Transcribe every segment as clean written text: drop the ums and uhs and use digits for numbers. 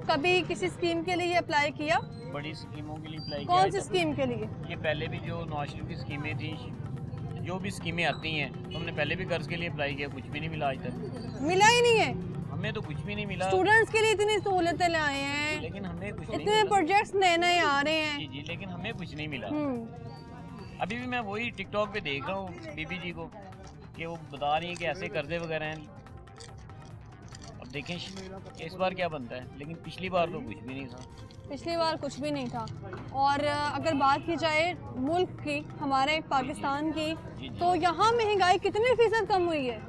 कभी किसी स्कीम के लिए अप्लाई किया? बड़ी स्कीमों के लिए अप्लाई कौन सी किया है। स्कीम के लिए? ये पहले भी जो नवाज शरीफ की स्कीमें थी, जो भी स्कीमें आती हैं, तो हमने पहले भी कर्ज के लिए अप्लाई किया, कुछ भी नहीं मिला आज तक। मिला ही नहीं है। हमें तो कुछ भी नहीं मिला। स्टूडेंट्स के लिए इतनी सहूलतें लाए हैं, लेकिन हमें कुछ नहीं इतने मिला। प्रोजेक्ट्स नए नए आ रहे जी हैं। जी, लेकिन हमें कुछ नहीं मिला। हम्म। अभी भी मैं वही टिकटॉक पे देख रहा हूँ बीबी जी को कि वो बता रही है कि ऐसे कर्जे वगैरह हैं। अब देखें इस बार क्या बनता है, लेकिन पिछली बार तो कुछ भी नहीं था। पिछली बार कुछ भी नहीं था। और अगर बात की जाए मुल्क की, हमारे पाकिस्तान की, तो यहाँ महंगाई कितने फीसद कम हुई है?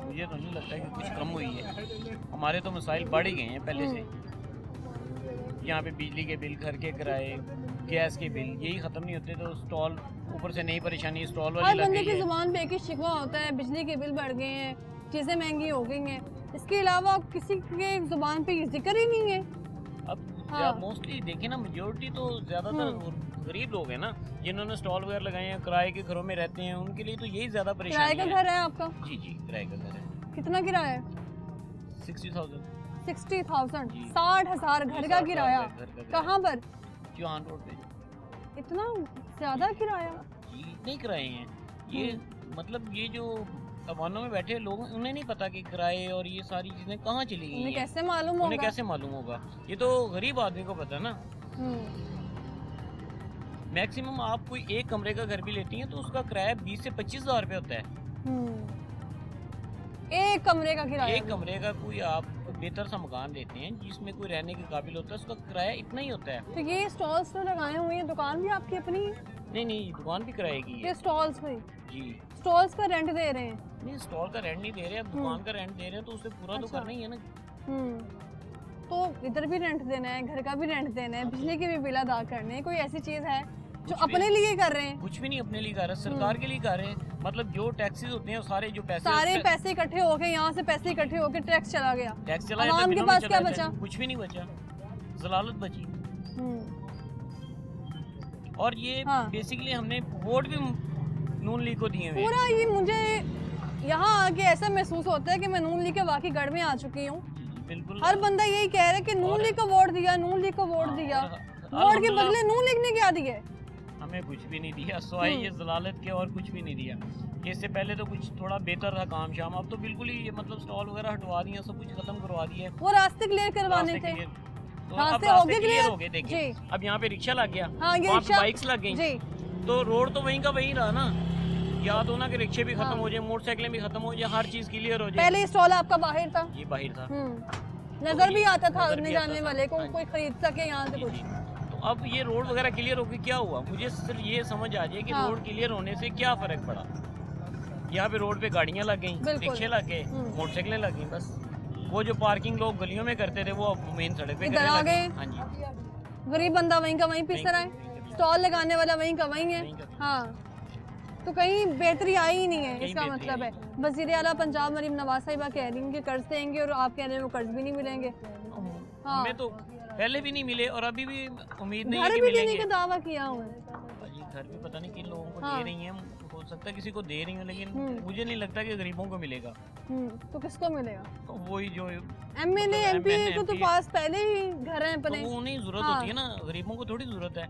मुझे तो नहीं लगता कि कुछ कम हुई है। हमारे तो मसाइल बढ़ ही गए हैं पहले से। यहाँ पे बिजली के बिल, घर के किराए, गैस के बिल, यही ख़त्म नहीं होते, तो स्टॉल ऊपर से नई परेशानी स्टॉल हर वाली लग बंदे गई की है। जुबान पे एक ही शिकवा होता है, बिजली के बिल बढ़ गए हैं, चीज़ें महंगी हो गई हैं। इसके अलावा किसी के जुबान पे ये जिक्र ही नहीं है। अब हाँ। मोस्टली देखिए ना, मेजोरिटी तो ज़्यादातर गरीब लोग हैं ना, जिन्होंने स्टॉल वगैरह लगाए हैं, किराए के घरों में रहते हैं, उनके लिए तो यही ज़्यादा किराए परेशानी का है। घर है आपका? जी जी, किराए का घर है। कितना किराया है? 60,000। 60,000। जी। 60,000 घर का 60,000 किराया? घर का किराया। कहाँ पर? चौहान रोड पे। इतना ज्यादा किराया? जी, नहीं किराए हैं ये। मतलब ये जो अवानों में बैठे लोग, उन्हें नहीं पता कि किराए और ये सारी चीजें कहाँ चली गई उन्हें हैं। कैसे मालूम उन्हें होगा? कैसे मालूम होगा? ये तो गरीब आदमी को पता है ना। हम्म। मैक्सिमम आप कोई एक कमरे का घर भी लेती हैं तो उसका किराया 20 से 25,000 रुपये होता है। एक कमरे का किराया? एक कमरे का कोई आप बेहतर सा मकान लेते हैं जिसमें कोई रहने के काबिल होता है, उसका किराया इतना ही होता है। तो ये स्टॉल्स तो लगाए हुए हैं, दुकान भी आपकी अपनी है? नहीं नहीं, दुकान भी किराए की है। ये स्टॉल्स भी? जी। स्टॉल्स का रेंट दे रहे हैं? नहीं, स्टॉल का रेंट नहीं दे रहे, अब दुकान का रेंट दे रहे हैं, तो उसे पूरा तो अच्छा। करना ही है ना। तो इधर भी रेंट देना है, घर का भी रेंट देना है, बिजली के भी बिल अदा करने हैं। कोई ऐसी चीज है जो अपने लिए कर रहे हैं? कुछ भी नहीं अपने लिए कर रहे, सरकार के लिए कर रहे हैं। मतलब जो टैक्सेस होते हैं, सारे जो पैसे सारे पैसे इकट्ठे होके, यहाँ से पैसे इकट्ठे होके टैक्स चला गया। टैक्स चला आवाम जाता है, के बिलों पास में क्या चला बचा? जाता है, कुछ भी नहीं बचा, जलालत बची। और ये हाँ। बेसिकली हमने वोट भी नून लीग को दिए हुए हैं। पूरा ये मुझे यहाँ आके ऐसा महसूस होता है कि मैं नून लीग के वाकई गढ़ में आ चुकी हूँ। बिल्कुल। हर बंदा यही कह रहा है कि नून लीग को वोट दिया, नून लीग को वोट दिया। वोट के बदले नून लीग ने क्या दिया? हमें कुछ भी नहीं दिया, सवाई ये जलालत के, और कुछ भी नहीं दिया। इससे पहले तो कुछ थोड़ा बेहतर था काम शाम, अब तो बिल्कुल ही मतलब स्टॉल वगैरह हटवा दिए, सब कुछ खत्म करवा दिया है। वो रास्ते क्लियर करवाने थे। तो रास्ते अब हो गए क्लियर clear? हो गए। देखिए जी। अब यहाँ पे रिक्शा लग गया, हाँ, ये वहाँ पे रिक्शा बाइक्स लग गई, जी। तो रोड तो वहीं का वहीं रहा ना। या तो ना कि रिक्शे भी खत्म हाँ। हो जाए, मोटरसाइकिलें भी खत्म हो जाए, हर चीज क्लियर हो जाए। पहले स्टॉल आपका बाहर था, ये बाहर था, नजर भी आता था नजर आने भी आता जाने था। वाले को, हाँ जी। कोई खरीद सके यहाँ से जी, कुछ। जी। तो अब ये रोड वगैरह क्लियर हो गई, क्या हुआ? मुझे सिर्फ ये समझ आ जाए कि हाँ। रोड क्लियर होने से क्या फर्क पड़ा। यहाँ पे रोड पे गाड़ियाँ लग गई, बिल्कुल। रिक्शे लग गए, मोटरसाइकिलें लग गई, बस। वो जो पार्किंग लोग गलियों में करते थे वो अब मेन सड़क पे इधर करने आ लग गए। हाँ जी। गरीब बंदा वहीं का वहीं पिस रहा है, स्टॉल लगाने वाला वहीं का वहीं है। वहीं का वहीं। हाँ, तो कहीं बेहतरी आई ही नहीं है, कहीं इसका बेहतरी मतलब आई है। वज़ीर आला पंजाब मरीम नवाज साहिबा कह रही हैं कि कर्ज देंगे, और आप कह रहे हैं वो कर्ज भी नहीं मिलेंगे। हाँ। हमें तो पहले भी नहीं मिले और अभी भी उम्मीद नहीं है घर कि भी देने मिलेंगे। का दावा किया हुआ है। जी, घर भी पता नहीं किन लोगों को हाँ। दे रही हैं, हो सकता है किसी को दे रही हैं, लेकिन मुझे नहीं लगता कि गरीबों को मिलेगा। तो किसको मिलेगा? तो वही जो एमएलए एमपी को तो MP पास पहले ही घर हैं तो अपने। वो उन्हें जरूरत हाँ। होती है ना, गरीबों को थोड़ी जरूरत है।